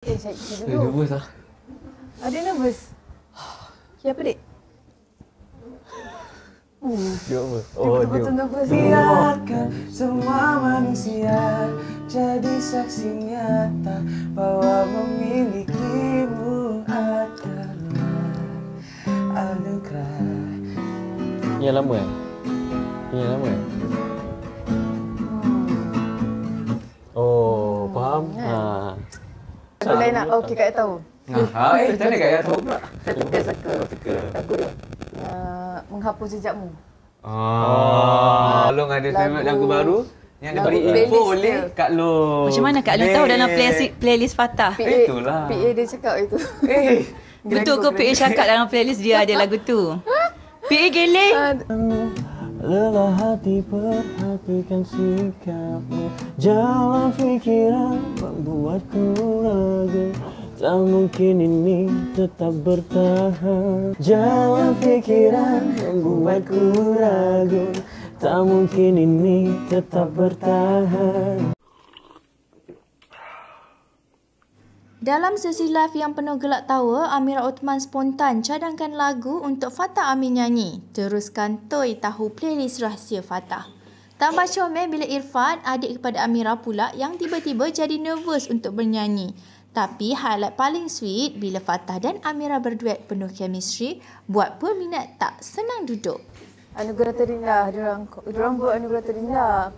Cik dulu. Nervous lah. Adik nervous? Apa, Dik? Dia apa? Oh, betul-betul nervous. Biarkan semua manusia jadi saksi nyata bahwa memilikimu adalah anugerah. Yang lama kan? Yang lama kan? Oh, faham? Ha. Boleh nak? Okey, Kak tahu. Macam mana Kak tahu pula? Saya teka. Takut. Menghapus jejakmu. Long ada favorite lagu baru yang ada bagi info playlist boleh dia. Kak Long. Macam mana Kak Lu tahu dalam playlist Fatah? Itulah. PA dia cakap itu. Betul ke PA cakap dalam playlist dia ada lagu tu? PA geleng? Lelah hati perhatikan sikapmu, jalan fikiran membuatku ragu. Tak mungkin ini tetap bertahan. Jalan fikiran membuatku ragu. Tak mungkin ini tetap bertahan. Dalam sesi live yang penuh gelak tawa, Amira Othman spontan cadangkan lagu untuk Fatah Amin nyanyi. Teruskan Toy tahu playlist rahsia Fatah. Tambah comel bila Irfan, adik kepada Amira pula yang tiba-tiba jadi nervous untuk bernyanyi. Tapi highlight paling sweet bila Fatah dan Amira berduet penuh chemistry buat peminat tak senang duduk. Anugerah terindah. Diorang buat anugerah terindah.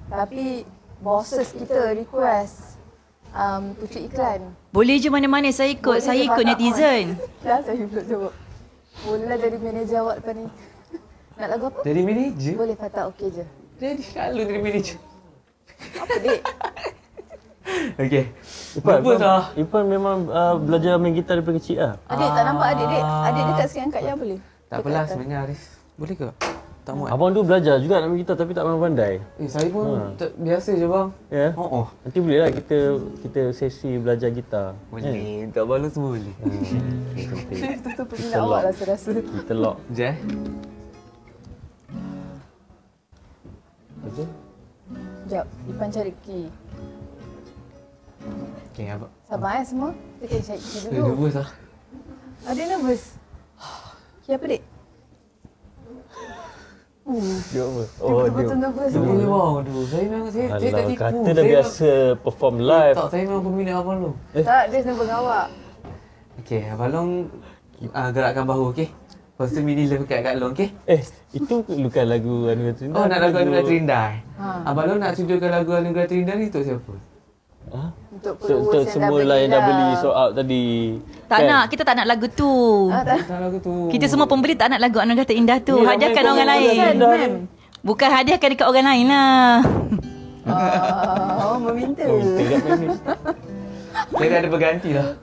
Tapi bosses kita request pucuk iklan. Boleh je mana-mana saya ikut. Saya ikut netizen. Dah saya pula jawab. Bolehlah jadi manager awak lepas ni. Nak lagu apa? Jadi manager? Boleh Fatah, okey je. Jadi kalau jadi manager. Apa, Dik? Okey. Ipan memang belajar main gitar daripada kecil lah. Adik tak nampak adik, Dik? Adik dekat sikit angkat je boleh? Tak apalah sebenarnya Haris. Boleh ke? Tak muat. Abang tu belajar juga nak main gitar tapi tak memang pandai. Saya pun biasa je bang. Ya? Oh. Nanti boleh lah kita sesi belajar gitar. Boleh. Tak balas semua boleh. Itu peminat awak lah saya rasa. Kita lock. Je. Betul? Sekejap, Ipan cari key. Okey, abang. Sabar semua. Kita kena cari key Saya dulu. nervous lah. Adik nervous? Apa, Dik? Dia apa? Betul-betul nervous. Dia boleh bang. Aduh, saya memang saya tak Alah, tipu. kata dah biasa perform live. Tak, saya memang peminat abang Long. Tak, dia nervous dengan awak. Okey, abang Long gerakkan bahu, okey? Lepas tu mini love kat Long, okey? Itu bukan lagu Anugerah Terindah. Oh, nak lagu Anugerah Terindah. Ha. Abang Long nak sudahkan lagu Anugerah Terindah ni untuk siapa? Ha? Untuk semua yang dah beli sold out tadi. Tak nak, kita tak nak lagu tu. Tak lagu tu. Kita semua pembeli tak nak lagu Anugerah Terindah tu. Ni Hadiahkan ramai orang pembeli lain. dah. Bukan hadiahkan dekat orang lain lah. Meminta. Saya dah ada berganti lah.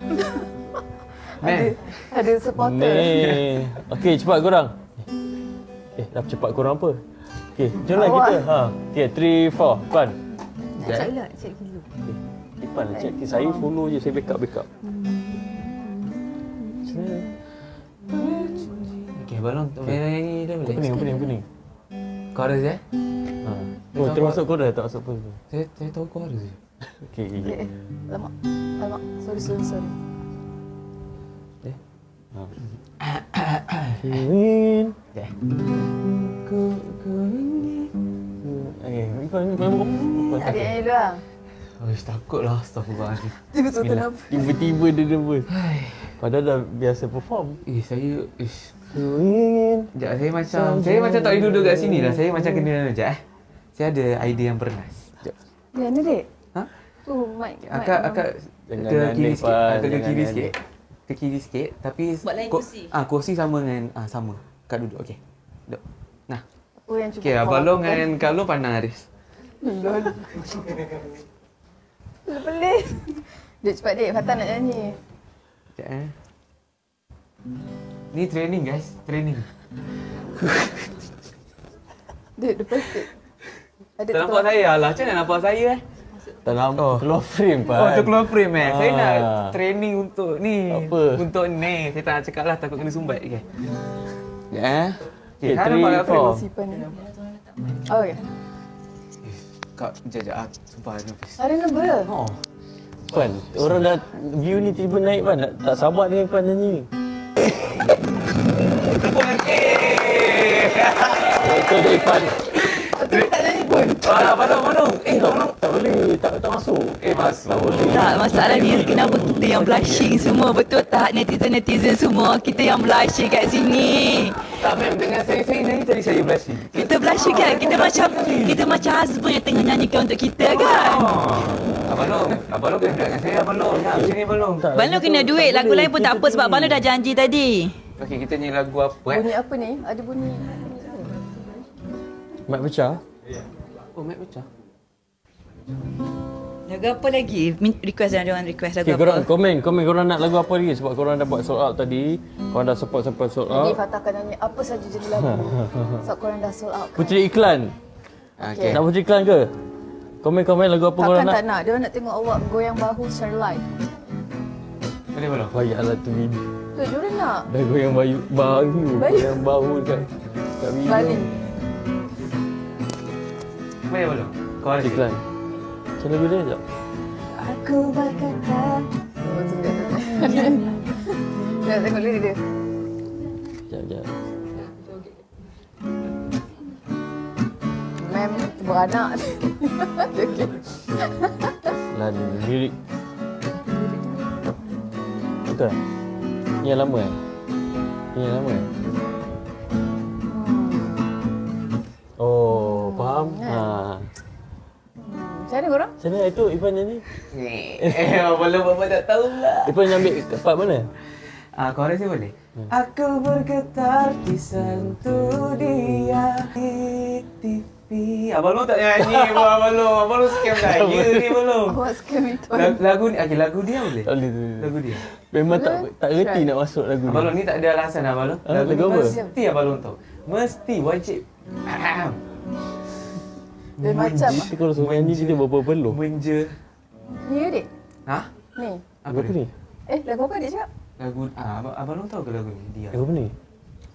Ada supporter. Ni. Okey, cepat korang. Dah cepat korang apa? Okey, jomlah kita. Okey, 3, 4. Pan. Cek lah, cek dulu. Ipan lah check. Saya follow je, saya backup. Okey, abang Long nyanyi dah boleh? Pening. Chorus eh? Oh, termasuk korang tak masuk pun. Saya tahu chorus je. Okey. Alamak. Sorry. Ingin. Ku ingin. Ipan. Adik nyanyi dulu lah. Takutlah. Astagfirullahaladzim. Tiba-tiba kenapa? Tiba-tiba dia nervous. Padahal dah biasa perform. Saya... Ku ingin. Sekejap, saya macam tak boleh duduk kat sini lah. Saya macam kena... Sekejap Saya ada idea yang bernas. Sekejap. Mana, Dik? Ha? Tu, mic. Akak Jangan ke kiri aneh, sikit. Pan. Ke Jangan kiri aneh. sikit. Ke kiri sikit. Tapi... Buat lain kursi. Kursi sama dengan... sama. Kak duduk. Okey. Duduk. Nah. Oh, yang cuba. Okey, Abang Long dengan Kak Long pandang Haris. Lol. Pelik. Dek, cepat, Dik. Fatah nak nyanyi. Sekejap Ni training guys. Training. Dek, depan sikit. Tak nampak saya lah. Macam mana nampak saya Tak nampak. Keluar frame, Pan. Oh, tu keluar frame Saya nak training untuk ni. Apa? Untuk ni. Saya tak nak cakap lah. Takut kena sumbat. Okay. Okay, Hana nampak kat frame. Sipan ni. Oh, ya. Kak, sekejap. Sumpah nervous. Ada nombor? Oh. Ipan, orang dah view ni tiba naik Pan. Tak sabar dengan Ipan nyanyi ni. Betul dah Ipan. Tak nyanyi pun. Abang. Tak boleh, tak masuk. Masuk. Tak, masalah ni kenapa kita yang blushing semua, betul tak netizen semua? Kita yang blushing kat sini. Tak, ma'am, dengan saya nyanyi tadi saya blushing. Kita blushing kan? Kita macam husband yang tengah nyanyikan untuk kita kan? Abang Long kena dengan saya, Abang Long. Macam ni, Abang Long. Abang Long kena duit, lagu lain pun tak apa sebab Abang Long dah janji tadi. Okey, kita nyanyi lagu apa? Bunyi apa ni? Ada bunyi. Mic pecah. Oh, mic pecah. Lagu apa lagi? Request jangan request lagu Okay, apa? korang komen korang nak lagu apa lagi sebab korang dah buat sold out tadi. Korang dah support sampai sold Jadi out. Fatah akan nyanyi apa saja jenis lagu. Sebab korang dah sold out kan. Puteri iklan. Okey. Nak puteri iklan ke? Komen lagu apa korang Takkan nak? tak nak. Dia orang nak tengok awak goyang bahu secara live. Boleh, Abang Long? Payahlah tu video. Tu, dia orang nak. Dah goyang bahu. Goyang bahu kat video. Balik. Boleh, Abang Long? Kau ada Iklan. Macam lagu dia sekejap. Aku berkata. Nak tengok lirik dia. Sekejap. Mem beranak. Okey. Lalu lirik. Betul? Ni yang lama Ni yang lama Oh, faham? Ha. Macam mana korang? Macam mana itu Ipan nyanyi? Abang Long Bapak tak tahu lah. Ipan ambil part mana? Kau rasa boleh? Aku bergetar di sentuh dia di TV. Abang Long tak nyanyi, Abang Long scam saya ni, Abang Long. Awak scam itu. Lagu ni, lagu dia boleh? Tak boleh tu. Lagu dia. Memang tak reti nak masuk lagu Abang ni. Long ni tak ada alasan, Abang Long. Lagu apa? Mesti Abang Long tahu. Mesti, wajib. Dia macam Kita kalau suruh nyanyi kita berapa perlu? Menja. ni adik. Ha? Ni. Lagu apa ni? Lagu apa adik cakap? Lagu Abang Long tahu ke lagu ni? Dia. Lagu apa ni?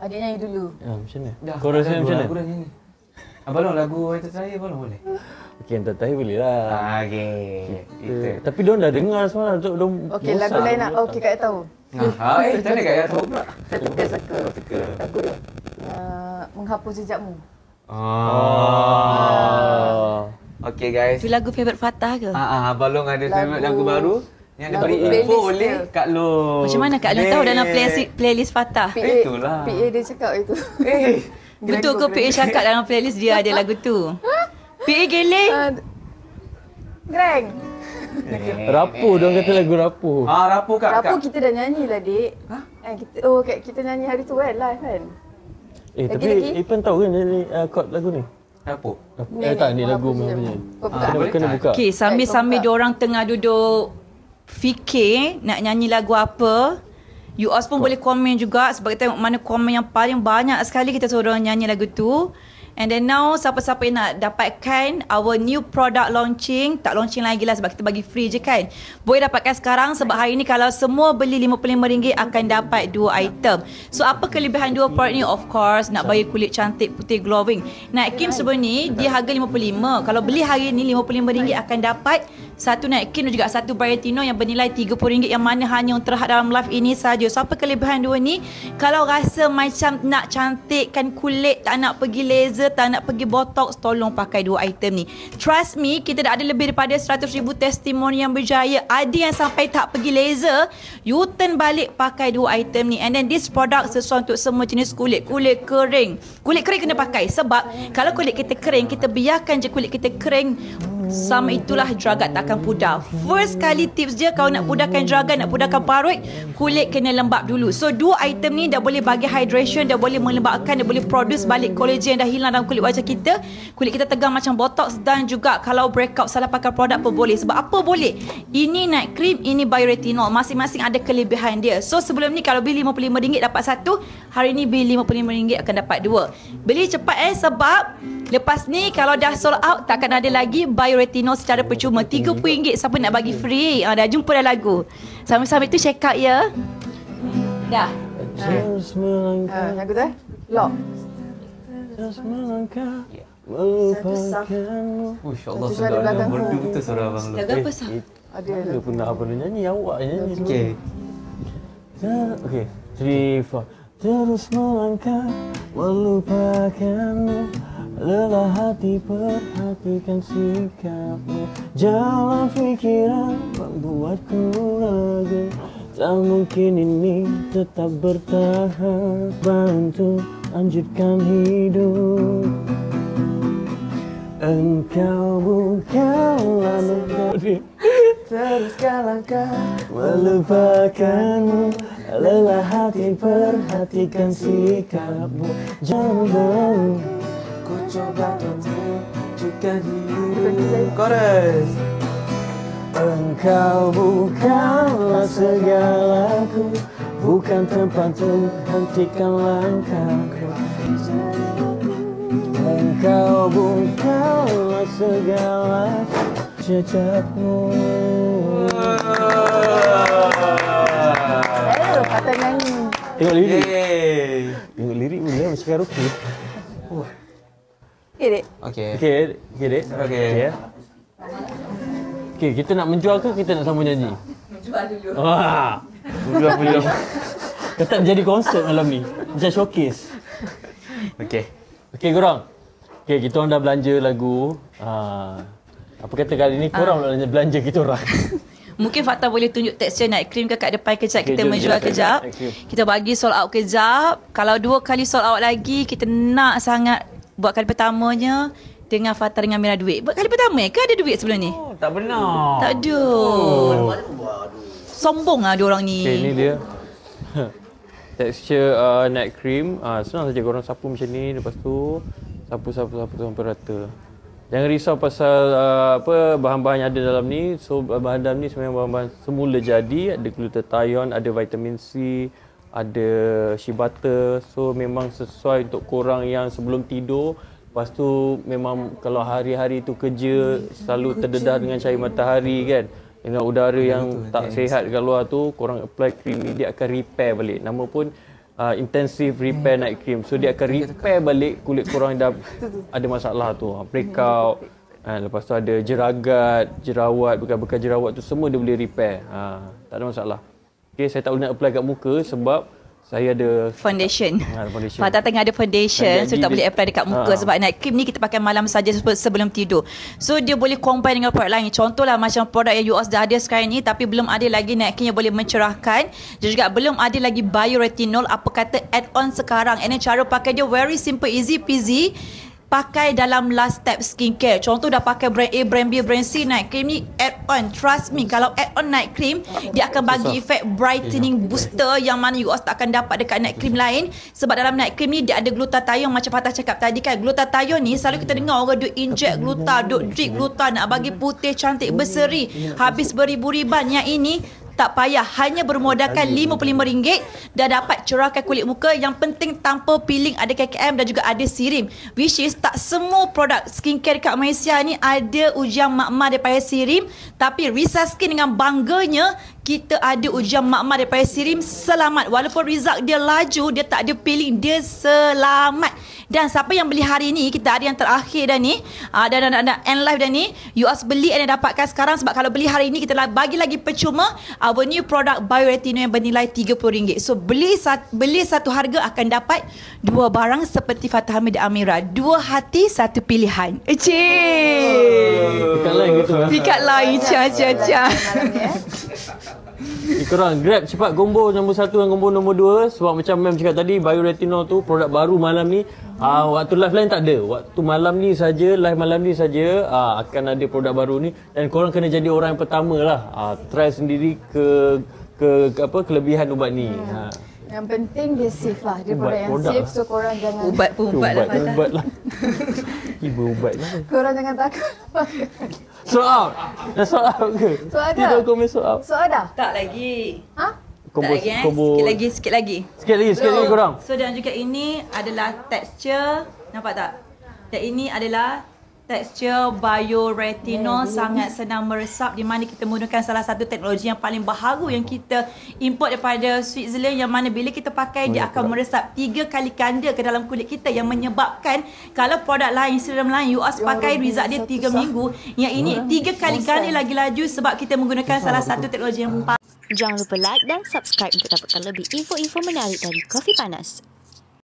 Adik nyanyi dulu. Macam mana? Dah, Kau rasa lagu macam mana? Lagu dah nyanyi. Abang Long lagu Wanita Saya Abang Long boleh? Okey, yang tak tahu boleh lah. Okey. Tapi diorang dah dengar semalam. Okey, lagu lain nak. Okey, Kak tahu. Macam mana Kak Ya tahu pula? Saka. Lagu dia. Menghapus jejakmu. Okey guys. Itu lagu favourite Fatah ke? Abang Long ada favourite lagu baru. Yang lagu diberi info playlist oleh dia. Kak Long. Macam mana Kak Long tahu dalam playlist Fatah? Itulah. PA dia cakap itu. Betul ke PA cakap dalam playlist dia ada lagu tu? PA geleng? Greng. Rapuh, diorang kata lagu rapuh. Rapuh Kak. Rapuh kita dah nyanyi lah, Dik. Kita nyanyi hari tu kan, live kan? Tapi lagi? Ipan tahu kan ni chord lagu ni? Rapuh. Tak, ni lagu Menghapus punya. jejakmu. Kau buka. Kena buka. Okay, sambil diorang tengah duduk fikir nak nyanyi lagu apa, you all pun boleh komen juga sebab kita tengok mana komen yang paling banyak sekali kita suruh orang nyanyi lagu tu. And then now siapa-siapa yang nak dapatkan our new product launching, tak launching lagi lah sebab kita bagi free je kan. Boleh dapatkan sekarang sebab hari ni kalau semua beli RM55 akan dapat 2 item. So apa kelebihan 2 produk ni? Of course nak bagi kulit cantik putih glowing. Night cream sebelum ni dia harga RM55. Kalau beli hari ni RM55 akan dapat satu night cream dan juga satu Bioretino yang bernilai RM30 yang mana hanya untuk terhad dalam live ini saja. So apa kelebihan dua ni? Kalau rasa macam nak cantikkan kulit, tak nak pergi laser, tak nak pergi botox, tolong pakai dua item ni. Trust me, kita dah ada lebih daripada 100,000 testimoni yang berjaya. Ada yang sampai tak pergi laser, you turn balik pakai dua item ni. And then this product sesuai untuk semua jenis kulit. Kulit kering. Kulit kering kena pakai sebab kalau kulit kita kering, kita biarkan je kulit kita kering, sama itulah jeragat takkan pudar. First kali tips dia, kalau nak pudarkan jeragat, nak pudarkan parut, kulit kena lembap dulu. So dua item ni dah boleh bagi hydration, dah boleh melembapkan, dah boleh produce balik collagen yang dah hilang dalam kulit wajah kita. Kulit kita tegang macam botox, dan juga kalau breakout salah pakai produk pun boleh. Sebab apa boleh? Ini night cream, ini bioretinol. Masing-masing ada kelebihan dia. So sebelum ni kalau beli RM55 dapat satu, hari ni beli RM55 akan dapat dua. Beli cepat sebab lepas ni kalau dah sold out takkan ada lagi bioretinol secara percuma. RM30 siapa nak bagi free. Dah jumpa dah lagu. Sambil-sambil tu check out ya. Dah. Terus melangkah, Lagu tu Lock. terus melangkah, melupakanmu. Allah Itu suara sedap. belakang Merdu tu. betul suara Abang Long. Lagu apa sah? Ada pernah apa nyanyi, awak nyanyi. Okay. Okay, 3, 4. Terus melangkah melupakanmu, lelah hati perhatikan sikapmu. Jalan pikiran membuatku ragu, tak mungkin ini tetap bertahan. Bantu lanjutkan hidup. Engkau bukanlah menjadi teruskan langkah melupakanmu, lelah hati perhatikan sikapmu. Jangan ku coba tunjukkan hidup. Chorus. Engkau bukanlah segalaku, bukan tempat untuk hentikan langkahku. Engkau bukanlah segala jejakmu. Kata nyanyi. Tengok lirik. Yeay. Tengok lirik boleh macam karaoke. Okay, Dek. Okay. Okey, Dek. Okey. Ya. Okey, kita nak menjual ke kita nak sambung nyanyi? Jual dulu. Wah. Menjual punya. Kita jadi konsert malam ni. Macam showcase. Okay. Okey, korang. Okey, kita orang dah belanja lagu. Apa kata kali ni korang belanja kita orang. Mungkin Fatah boleh tunjuk tekstur night cream ke kat depan kejap. Okey, Kita jom menjual kita kejap. night cream. Kita bagi sold out kejap. Kalau 2 kali sold out lagi, kita nak sangat buat kali pertamanya dengan Fatah dengan Mira duit. Buat kali pertama ke ada duit sebelum ni? Oh, tak benar. Tak ada. Sombong lah diorang ni. Okey, ni dia. Texture night cream. Senang saja korang sapu macam ni. Lepas tu sapu sampai rata. Jangan risau pasal bahan-bahan yang ada dalam ni. So bahan dalam ni sebenarnya bahan-bahan semula jadi. Ada glutathione, ada vitamin C, ada shea butter. So memang sesuai untuk korang yang sebelum tidur. Lepas tu memang kalau hari-hari tu kerja selalu terdedah dengan cahaya matahari kan. Dengan udara yang tak sihat kat luar tu, korang apply cream ni dia akan repair balik. Nama pun intensive repair night cream. So dia akan repair balik kulit korang yang dah ada masalah tu. Breakout, lepas tu ada jeragat, jerawat, bekas-bekas jerawat tu semua dia boleh repair. Tak ada masalah. Okay, saya tak boleh nak apply kat muka sebab saya ada Foundation. foundation. Fatah tengah ada foundation, so Jadi tak boleh dia- apply dekat muka sebab night cream ni kita pakai malam saja sebelum tidur. So dia boleh combine dengan produk lain. Contohlah macam produk yang UOS dah ada sekarang ni tapi belum ada lagi night cream yang boleh mencerahkan. Dan juga belum ada lagi bioretinol, apa kata add-on sekarang. And then cara pakai dia very simple, easy peasy. Pakai dalam last step skincare. Contoh dah pakai brand A, brand B, brand C, night cream ni add on. Trust me, kalau add on night cream, dia akan bagi efek brightening booster yang mana you all tak akan dapat dekat night cream lain. Sebab dalam night cream ni dia ada glutathione macam Fatah cakap tadi kan. Glutathione ni selalu kita dengar orang duk inject gluta, duk drip gluta nak bagi putih cantik berseri. Habis beribu-riban. Yang ini tak payah, hanya bermodalkan RM55 dah dapat cerahkan kulit muka. Yang penting tanpa peeling, ada KKM dan juga ada sirim. Which is tak semua produk skincare dekat Malaysia ni ada ujian makmal daripada sirim. Tapi Risa Skin dengan bangganya kita ada ujian makmal daripada sirim selamat. Walaupun result dia laju, dia tak ada peeling, dia selamat. Dan siapa yang beli hari ni, kita ada yang terakhir dah ni, dan end live dah ni, you all beli and dapatkan sekarang. Sebab kalau beli hari ni kita bagi lagi percuma our new product bioretinol yang bernilai RM30. So beli satu harga akan dapat 2 barang seperti Fatah Hamid dan Amira. 2 hati, 1 pilihan. Dekat lain gitu lah. Pikat lain, cia. Korang grab cepat combo nombor 1 dan combo nombor 2. Sebab macam Mem cakap tadi, bioretinol tu produk baru malam ni. Waktu live lain tak ada. Waktu malam ni saja, live malam ni saja akan ada produk baru ni. Dan korang kena jadi orang yang pertama lah. Try sendiri kelebihan ubat ni. Yang penting dia safe lah. Dia Ubat, produk yang produk safe, lah. so korang jangan Ubat pun ubat lah Fatah. Ubat lah. Ibu ubat lah. korang jangan takut. Sold out. Dah sold out ke? Sold out Tidak dah? komen sold out. So ada? Tak lagi. Ha? Combo, Tak lagi combo. Sikit lagi. Sikit lagi korang. So dan juga ini adalah tekstur, nampak tak? Dan ini adalah Texture bioretinol sangat senang meresap, di mana kita menggunakan salah satu teknologi yang paling baharu yang kita import daripada Switzerland, yang mana bila kita pakai dia akan meresap 3 kali ganda ke dalam kulit kita, yang menyebabkan kalau produk lain, serum lain you pakai result dia 3 minggu, yang ini 3 kali ganda lagi laju sebab kita menggunakan salah satu teknologi yang Jangan lupa like dan subscribe untuk dapatkan lebih info-info menarik dari Kopi Panas.